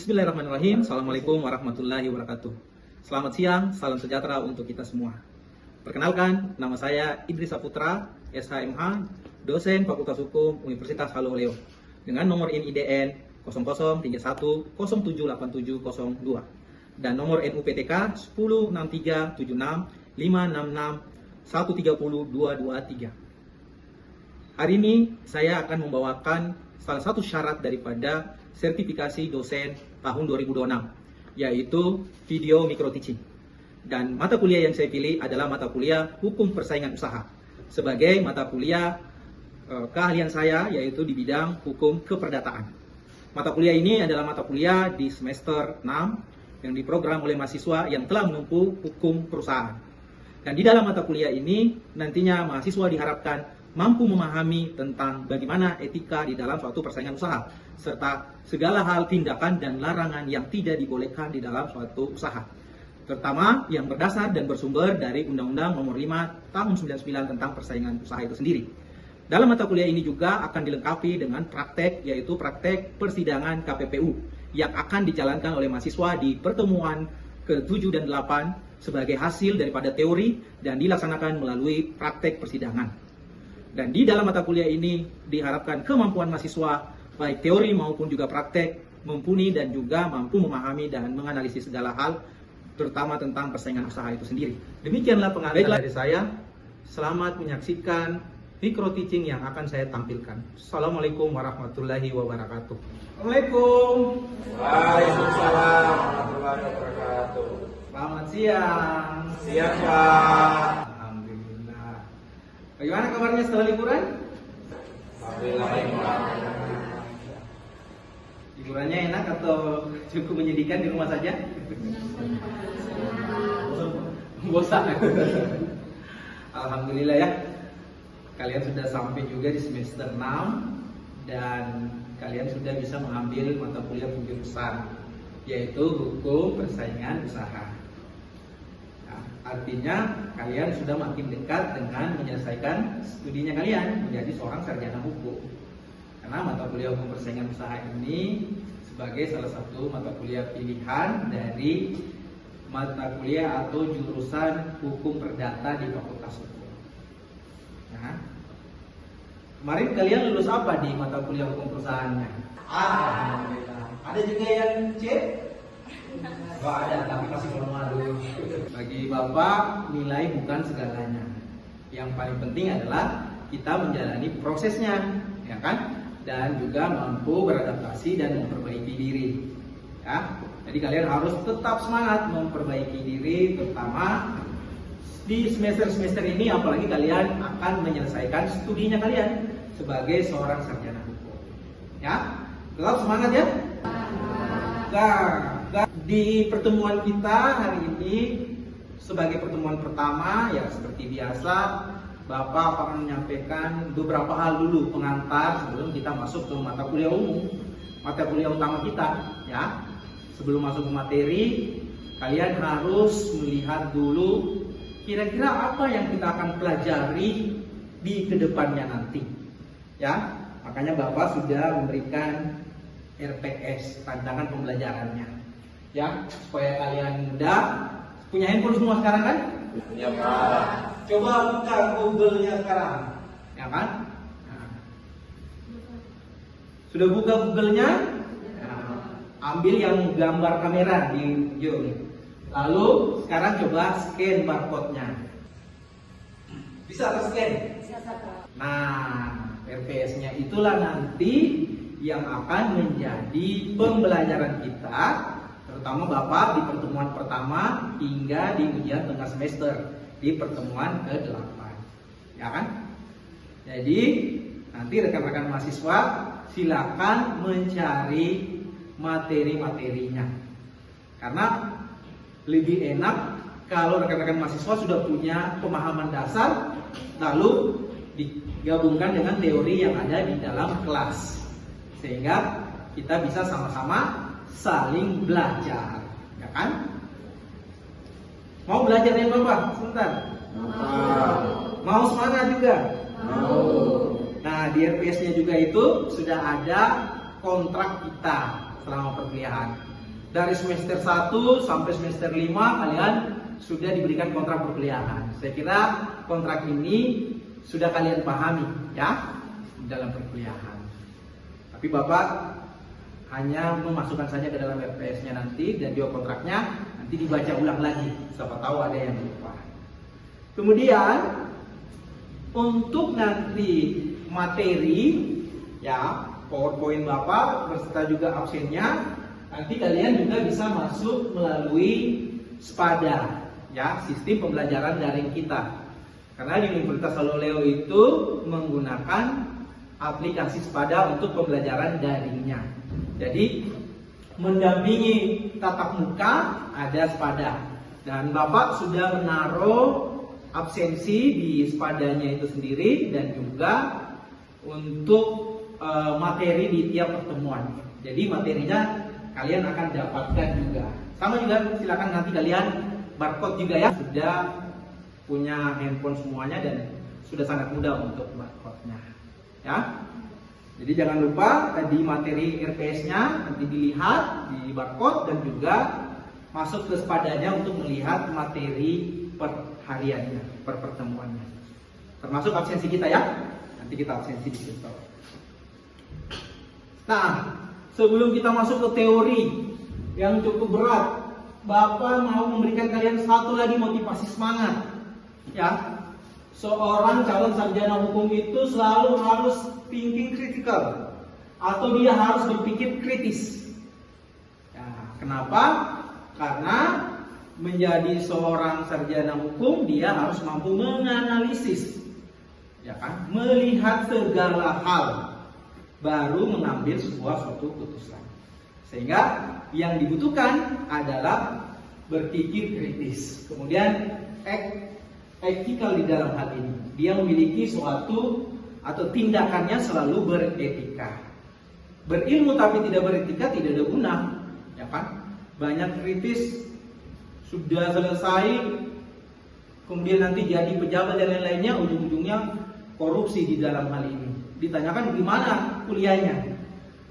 Bismillahirrahmanirrahim. Assalamualaikum warahmatullahi wabarakatuh. Selamat siang, salam sejahtera untuk kita semua. Perkenalkan, nama saya Idris Saputra, SHMH, dosen Fakultas Hukum Universitas Hallo Leo, dengan nomor INIDN 0031078702 dan nomor NUPTK 106376566130 Hari ini saya akan membawakan salah satu syarat daripada sertifikasi dosen tahun 2026, yaitu video micro teaching. Dan mata kuliah yang saya pilih adalah mata kuliah Hukum Persaingan Usaha. Sebagai mata kuliah keahlian saya yaitu di bidang hukum keperdataan. Mata kuliah ini adalah mata kuliah di semester 6 yang diprogram oleh mahasiswa yang telah menempuh hukum perusahaan. Dan di dalam mata kuliah ini nantinya mahasiswa diharapkan mampu memahami tentang bagaimana etika di dalam suatu persaingan usaha, serta segala hal tindakan dan larangan yang tidak dibolehkan di dalam suatu usaha, terutama yang berdasar dan bersumber dari Undang-Undang Nomor 5 Tahun 99 tentang persaingan usaha itu sendiri. Dalam mata kuliah ini juga akan dilengkapi dengan praktek, yaitu praktek persidangan KPPU yang akan dijalankan oleh mahasiswa di pertemuan ke-7 dan 8 sebagai hasil daripada teori dan dilaksanakan melalui praktek persidangan. Dan di dalam mata kuliah ini diharapkan kemampuan mahasiswa baik teori maupun juga praktek mumpuni dan juga mampu memahami dan menganalisis segala hal terutama tentang persaingan usaha itu sendiri. Demikianlah pengantar dari saya. Selamat menyaksikan micro teaching yang akan saya tampilkan. Assalamualaikum warahmatullahi wabarakatuh. Assalamualaikum. Waalaikumsalam warahmatullahi wabarakatuh. Selamat siang. Siang, Pak. Alhamdulillah. Bagaimana kabarnya setelah liburan? Alhamdulillah baik, Pak. Liburannya enak atau cukup menyedihkan di rumah saja? Bosan. Alhamdulillah ya. Kalian sudah sampai juga di semester 6 dan kalian sudah bisa mengambil mata kuliah penjurusan, yaitu Hukum Persaingan Usaha. Nah, artinya kalian sudah makin dekat dengan menyelesaikan studinya kalian menjadi seorang sarjana hukum. Karena mata kuliah Hukum Persaingan Usaha ini sebagai salah satu mata kuliah pilihan dari mata kuliah atau jurusan Hukum Perdata di Fakultas Hukum. Nah, kemarin kalian lulus apa di mata kuliah hukum perusahaannya? Alhamdulillah. Ada juga yang C? Oh, ada, tapi masih belum malu. Bagi Bapak, nilai bukan segalanya. Yang paling penting adalah kita menjalani prosesnya, ya kan? Dan juga mampu beradaptasi dan memperbaiki diri. Ya, jadi kalian harus tetap semangat memperbaiki diri, terutama di semester-semester ini, apalagi kalian akan menyelesaikan studinya kalian sebagai seorang sarjana hukum. Ya, tetap semangat ya. Nah, di pertemuan kita hari ini sebagai pertemuan pertama ya seperti biasa, Bapak akan menyampaikan beberapa hal dulu pengantar sebelum kita masuk ke mata kuliah umum, mata kuliah utama kita. Ya, sebelum masuk ke materi, kalian harus melihat dulu kira-kira apa yang kita akan pelajari di kedepannya nanti. Ya, makanya Bapak sudah memberikan RPS, rancangan pembelajarannya. Ya, supaya kalian mudah. Punya handphone semua sekarang kan? Ya, Pak. Coba buka Google-nya sekarang. Ya kan? Nah. Sudah buka Google-nya? Nah, ambil yang gambar kamera di ujung. Lalu sekarang coba scan barcode-nya. Bisa scan? Bisa, Pak. Nah, RPS-nya itulah nanti yang akan menjadi pembelajaran kita, terutama Bapak di pertemuan pertama hingga di ujian tengah semester di pertemuan ke-8. Ya kan? Jadi nanti rekan-rekan mahasiswa silakan mencari materi-materinya. Karena lebih enak kalau rekan-rekan mahasiswa sudah punya pemahaman dasar lalu digabungkan dengan teori yang ada di dalam kelas, sehingga kita bisa sama-sama saling belajar, ya kan? Mau belajar ya Bapak? Sebentar. Mau semangat juga? Mau. Nah, di RPS-nya juga itu sudah ada kontrak kita selama perkuliahan. Dari semester 1 sampai semester 5 kalian sudah diberikan kontrak perkuliahan. Saya kira kontrak ini sudah kalian pahami ya dalam perkuliahan. Tapi Bapak hanya memasukkan saja ke dalam RPS-nya nanti dan juga kontraknya nanti dibaca ulang lagi. Siapa tahu ada yang lupa. Kemudian untuk nanti materi ya PowerPoint Bapak beserta juga absennya nanti kalian juga bisa masuk melalui SPADA ya, sistem pembelajaran daring kita. Karena di Universitas Saloleo itu menggunakan aplikasi SPADA untuk pembelajaran daringnya. Jadi mendampingi tatap muka ada SPADA dan Bapak sudah menaruh absensi di SPADA-nya itu sendiri dan juga untuk materi di tiap pertemuan. Jadi materinya kalian akan dapatkan juga. Sama juga silakan nanti kalian barcode juga ya. Sudah punya handphone semuanya dan sudah sangat mudah untuk barcode-nya. Ya. Jadi jangan lupa tadi materi RPS-nya nanti dilihat di barcode dan juga masuk ke SPADA-nya untuk melihat materi per hariannya, per pertemuannya. Termasuk absensi kita ya. Nanti kita absensi di situ. Nah, sebelum kita masuk ke teori yang cukup berat, Bapak mau memberikan kalian satu lagi motivasi semangat. Ya, seorang calon sarjana hukum itu selalu harus thinking critical atau dia harus berpikir kritis. Ya, kenapa? Karena menjadi seorang sarjana hukum dia harus mampu menganalisis, ya kan, melihat segala hal baru mengambil suatu keputusan. Sehingga yang dibutuhkan adalah berpikir kritis. Kemudian etikal di dalam hal ini. Dia memiliki suatu atau tindakannya selalu beretika. Berilmu tapi tidak beretika tidak ada guna, ya kan? Banyak kritis sudah selesai, kemudian nanti jadi pejabat dan lain-lainnya, ujung-ujungnya korupsi di dalam hal ini. Ditanyakan gimana kuliahnya.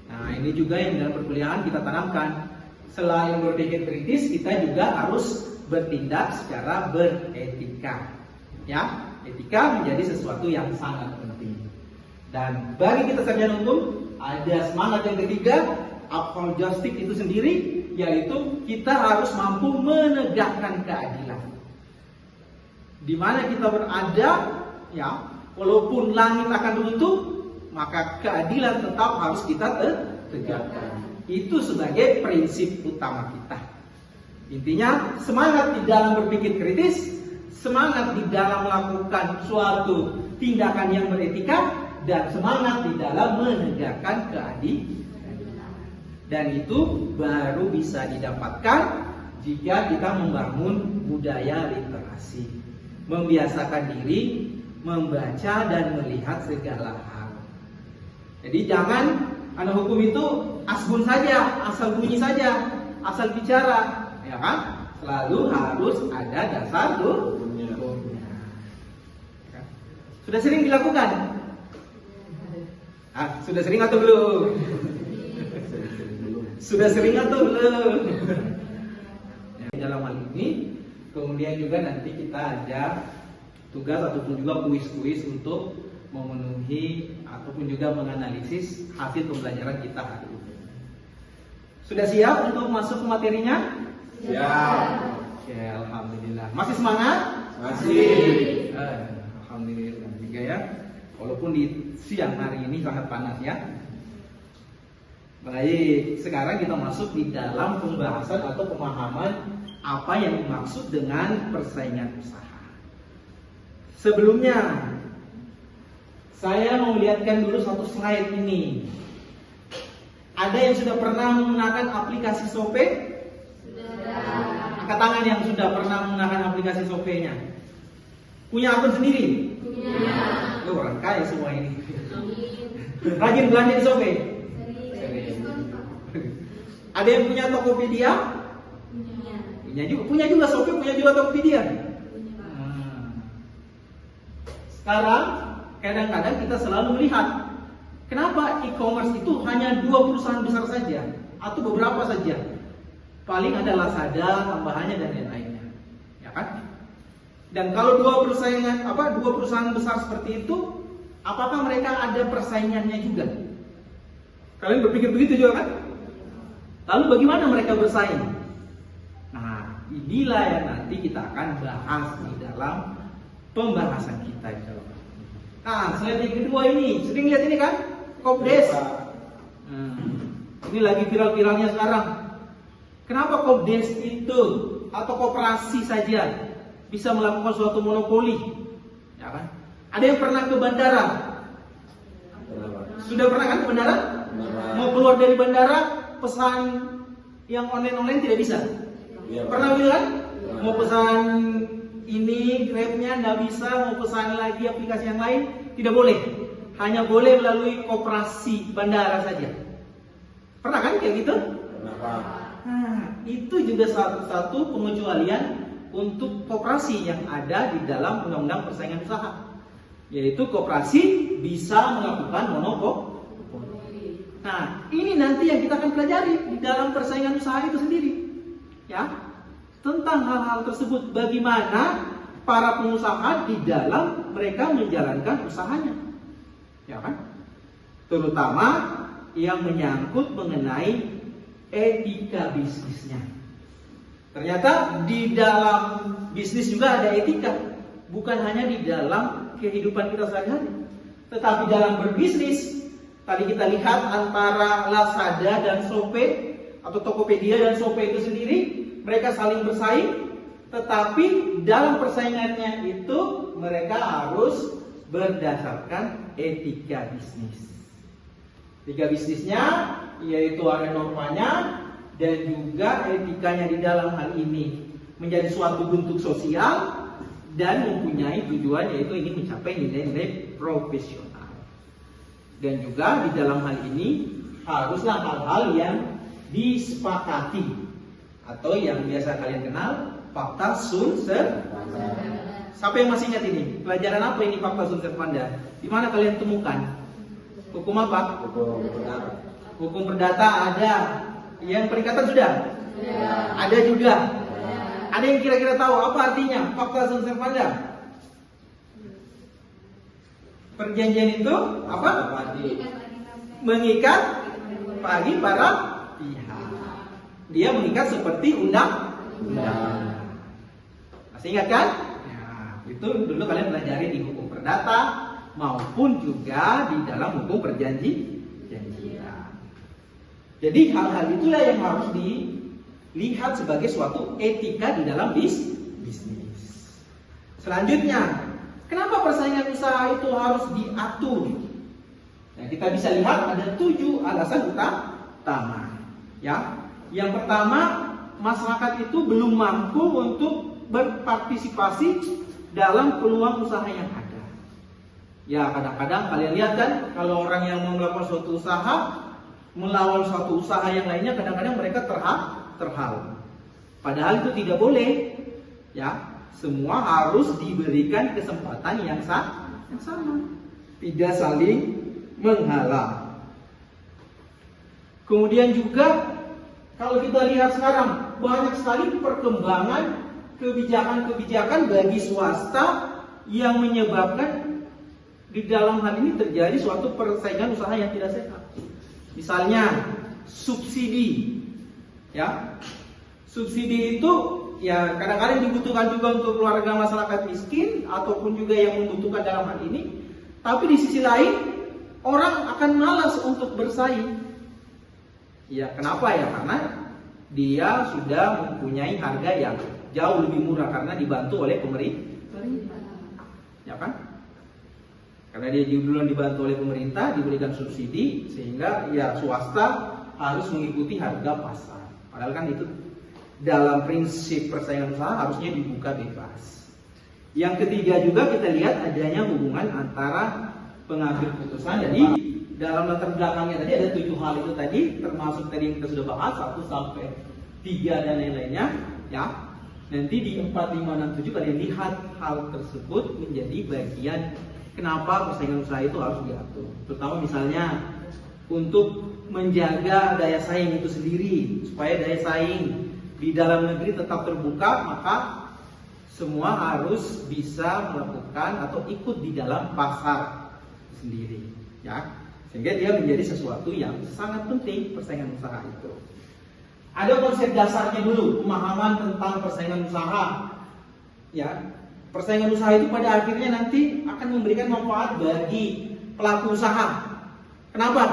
Nah, ini juga yang dalam perkuliahan kita tanamkan. Selain berpikir kritis, kita juga harus bertindak secara beretika. Ya, etika menjadi sesuatu yang sangat penting. Dan bagi kita sarjana hukum, ada semangat yang ketiga, uphold justice itu sendiri, yaitu kita harus mampu menegakkan keadilan. Di mana kita berada, ya, walaupun langit akan runtuh, maka keadilan tetap harus kita tegakkan. Itu sebagai prinsip utama kita. Intinya semangat di dalam berpikir kritis, semangat di dalam melakukan suatu tindakan yang beretika, dan semangat di dalam menegakkan keadilan. Dan itu baru bisa didapatkan jika kita membangun budaya literasi, membiasakan diri membaca dan melihat segala hal. Jadi jangan anak hukum itu asbun saja, asal bunyi saja, asal bicara, ya kan? Selalu harus ada dasar hukumnya. Sudah sering dilakukan? Sudah sering atau belum? Sudah sering atau belum? Dalam hal ini, kemudian juga nanti kita ada tugas ataupun juga kuis-kuis untuk memenuhi ataupun juga menganalisis hasil pembelajaran kita hari ini. Sudah siap untuk masuk ke materinya? Siap. Oke, alhamdulillah. Masih semangat? Masih. Alhamdulillah juga ya. Walaupun di siang hari ini sangat panas ya. Baik, sekarang kita masuk di dalam pembahasan atau pemahaman apa yang dimaksud dengan persaingan usaha. Sebelumnya, saya mau lihatkan dulu satu slide ini. Ada yang sudah pernah menggunakan aplikasi Shopee? Sudah. Angkat tangan yang sudah pernah menggunakan aplikasi Shopee-nya. Punya akun sendiri? Punya. Orang kaya semua ini. Rajin belanja di Shopee? Ada yang punya Tokopedia? Punya juga Shopee, punya juga Tokopedia. Sekarang kadang-kadang kita selalu melihat kenapa e-commerce itu hanya 2 perusahaan besar saja atau beberapa saja. paling ada Lazada, tambahannya dan lain-lainnya, ya kan? Dan kalau dua perusahaan besar seperti itu, apakah mereka ada persaingannya juga? Kalian berpikir begitu juga kan? Lalu bagaimana mereka bersaing? Nah, inilah yang nanti kita akan bahas di dalam pembahasan kita. Nah, slide yang kedua ini, sering lihat ini kan? Kopdes. Ini lagi viral-viralnya sekarang. Kenapa Kopdes itu atau koperasi saja bisa melakukan suatu monopoli? Ya kan? Ada yang pernah ke bandara? Sudah pernah kan ke bandara? Mau keluar dari bandara, pesan yang online tidak bisa. Pernah gitu kan? Mau pesan ini Grabnya nggak bisa, mau pesan lagi aplikasi yang lain tidak boleh. Hanya boleh melalui koperasi bandara saja. Pernah kan kayak gitu? Nah, itu juga satu pengecualian untuk koperasi yang ada di dalam Undang-Undang Persaingan Usaha, yaitu koperasi bisa melakukan monopoli. Nah, ini nanti yang kita akan pelajari di dalam persaingan usaha itu sendiri, ya, tentang hal-hal tersebut. Bagaimana para pengusaha di dalam mereka menjalankan usahanya, ya kan? Terutama yang menyangkut mengenai etika bisnisnya. Ternyata di dalam bisnis juga ada etika, bukan hanya di dalam kehidupan kita sehari-hari, tetapi dalam berbisnis. Tadi kita lihat antara Lazada dan Shopee atau Tokopedia dan Shopee itu sendiri, mereka saling bersaing, tetapi dalam persaingannya itu mereka harus berdasarkan etika bisnis. Etika bisnisnya yaitu ada normanya dan juga etikanya di dalam hal ini menjadi suatu bentuk sosial dan mempunyai tujuan yaitu ingin mencapai nilai-nilai profesional. Dan juga di dalam hal ini haruslah hal-hal yang disepakati atau yang biasa kalian kenal fakta sun servanda. Siapa yang masih ingat ini? Pelajaran apa ini fakta sun servanda? Di mana kalian temukan? Hukum apa? Hukum perdata ada. Yang perikatan sudah? Ada juga. Ada yang kira-kira tahu apa artinya fakta sun servanda? Perjanjian itu apa? Mengikat bagi para pihak. Dia mengikat seperti undang-undang. Masih ingat kan? Ya, itu dulu kalian pelajari di hukum perdata maupun juga di dalam hukum perjanjian. Jadi hal-hal itulah yang harus dilihat sebagai suatu etika di dalam bisnis. Selanjutnya, kenapa persaingan usaha itu harus diatur? Nah, kita bisa lihat ada 7 alasan utama. Ya, yang pertama, masyarakat itu belum mampu untuk berpartisipasi dalam peluang usaha yang ada. Ya, kadang-kadang kalian lihat kan, kalau orang yang mau melakukan suatu usaha, melawan suatu usaha yang lainnya, kadang-kadang mereka terhal. Padahal itu tidak boleh. Ya, semua harus diberikan kesempatan yang sama, tidak saling menghalang. Kemudian juga kalau kita lihat sekarang banyak sekali perkembangan kebijakan-kebijakan bagi swasta yang menyebabkan di dalam hal ini terjadi suatu persaingan usaha yang tidak sehat. Misalnya subsidi, ya, subsidi itu ya kadang-kadang dibutuhkan juga untuk keluarga masyarakat miskin ataupun juga yang membutuhkan dalam hal ini. Tapi di sisi lain orang akan malas untuk bersaing. Ya, kenapa ya? Karena dia sudah mempunyai harga yang jauh lebih murah karena dibantu oleh pemerintah. Ya kan? Karena dia duluan dibantu oleh pemerintah, diberikan subsidi, sehingga ya swasta harus mengikuti harga pasar. Padahal kan itu dalam prinsip persaingan usaha harusnya dibuka bebas. Yang ketiga juga kita lihat adanya hubungan antara pengambil putusan. Jadi dalam latar belakangnya tadi ada 7 hal itu tadi, termasuk tadi yang kita sudah bahas 1 sampai 3 dan lain-lainnya. Ya, nanti di 4, 5, 6, 7 kalian lihat hal tersebut menjadi bagian kenapa persaingan usaha itu harus diatur. Terutama misalnya untuk menjaga daya saing itu sendiri, supaya daya saing di dalam negeri tetap terbuka, maka semua harus bisa melakukan atau ikut di dalam pasar sendiri, ya. Sehingga dia menjadi sesuatu yang sangat penting persaingan usaha itu. Ada konsep dasarnya dulu, pemahaman tentang persaingan usaha. Ya, persaingan usaha itu pada akhirnya nanti akan memberikan manfaat bagi pelaku usaha. Kenapa?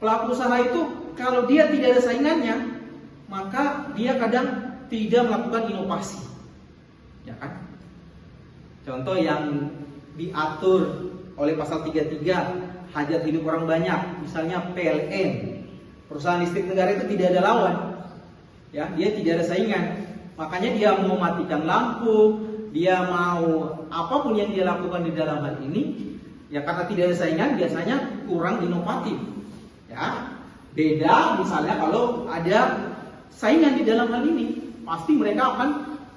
Pelaku usaha itu kalau dia tidak ada saingannya, maka dia kadang tidak melakukan inovasi. Ya kan? Contoh yang diatur oleh pasal 33 hajat hidup orang banyak, misalnya PLN, perusahaan listrik negara itu tidak ada lawan. Ya, dia tidak ada saingan. Makanya dia mau matikan lampu, dia mau apapun yang dia lakukan di dalam hal ini, ya karena tidak ada saingan biasanya kurang inovatif. Ya, beda misalnya kalau ada saingan di dalam hal ini, pasti mereka akan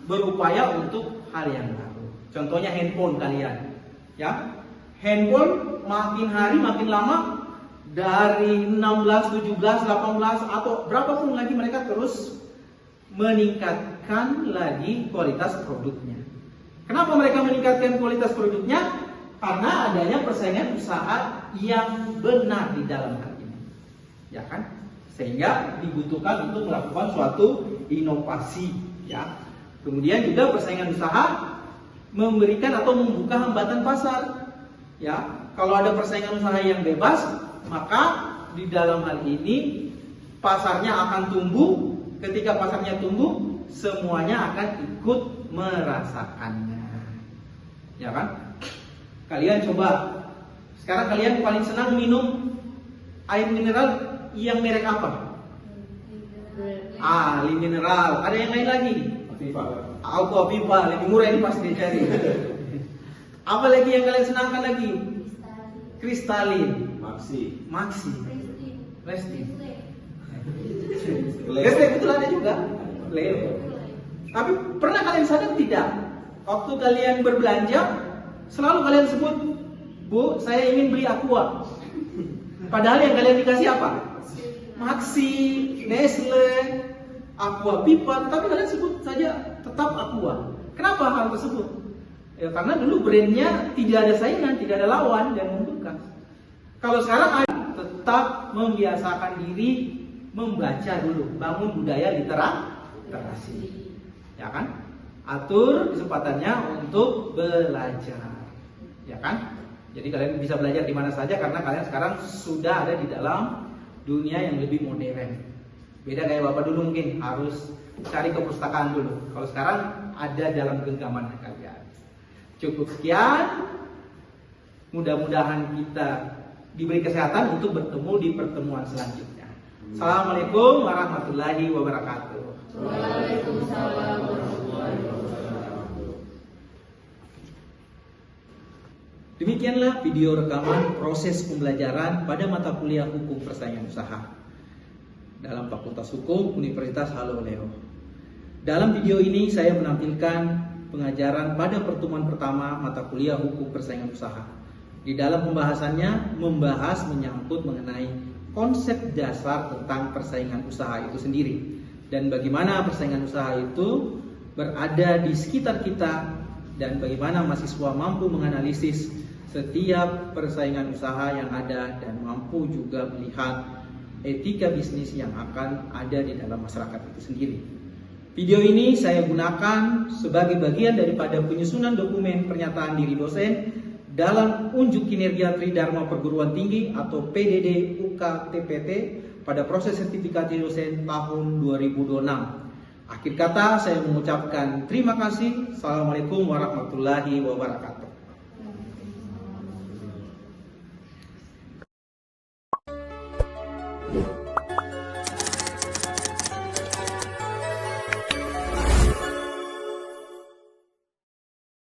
berupaya untuk hal yang baru. Contohnya handphone kalian, ya, handphone makin hari makin lama dari 16, 17, 18 atau berapapun lagi mereka terus meningkatkan lagi kualitas produknya. Kenapa mereka meningkatkan kualitas produknya? Karena adanya persaingan usaha yang benar di dalam hal ini, ya kan? Sehingga dibutuhkan untuk melakukan suatu inovasi, ya. Kemudian juga persaingan usaha memberikan atau membuka hambatan pasar, ya. Kalau ada persaingan usaha yang bebas, maka di dalam hal ini pasarnya akan tumbuh. Ketika pasarnya tumbuh, semuanya akan ikut merasakannya, ya kan? Kalian coba, sekarang kalian paling senang minum air mineral yang merek apa? Li mineral. Ada yang lain lagi? Aqua Viva, lebih murah ini pasti dicari. Apa lagi yang kalian senangkan lagi? Kristalin. Maxi. Lesti. Lesti betul ada juga. Leo. Tapi pernah kalian sadar tidak? Waktu kalian berbelanja, selalu kalian sebut, Bu, saya ingin beli Aqua. Padahal yang kalian dikasih apa? Maxi, Nestle, Aqua Viva, tapi kalian sebut saja tetap Aqua. Kenapa hal tersebut? Ya karena dulu brandnya tidak ada saingan, tidak ada lawan dan menguntungkan. Kalau sekarang tetap membiasakan diri membaca dulu, bangun budaya literasi, ya kan? Atur kesempatannya untuk belajar, ya kan? Jadi kalian bisa belajar di mana saja karena kalian sekarang sudah ada di dalam dunia yang lebih modern. Beda kayak bapak dulu mungkin harus cari ke perpustakaan dulu. Kalau sekarang ada dalam genggaman kalian. Cukup sekian. Mudah-mudahan kita diberi kesehatan untuk bertemu di pertemuan selanjutnya. Assalamualaikum warahmatullahi wabarakatuh. Waalaikumsalam warahmatullahi wabarakatuh. Demikianlah video rekaman proses pembelajaran pada mata kuliah Hukum Persaingan Usaha dalam Fakultas Hukum Universitas Hallo Leo. Dalam video ini saya menampilkan pengajaran pada pertemuan pertama mata kuliah Hukum Persaingan Usaha. Di dalam pembahasannya membahas menyangkut mengenai konsep dasar tentang persaingan usaha itu sendiri dan bagaimana persaingan usaha itu berada di sekitar kita dan bagaimana mahasiswa mampu menganalisis setiap persaingan usaha yang ada dan mampu juga melihat etika bisnis yang akan ada di dalam masyarakat itu sendiri. Video ini saya gunakan sebagai bagian daripada penyusunan dokumen pernyataan diri dosen dalam unjuk kinerja Tridharma Perguruan Tinggi atau PDD UK-TPT pada proses sertifikasi dosen tahun 2026. Akhir kata saya mengucapkan terima kasih. Assalamualaikum warahmatullahi wabarakatuh.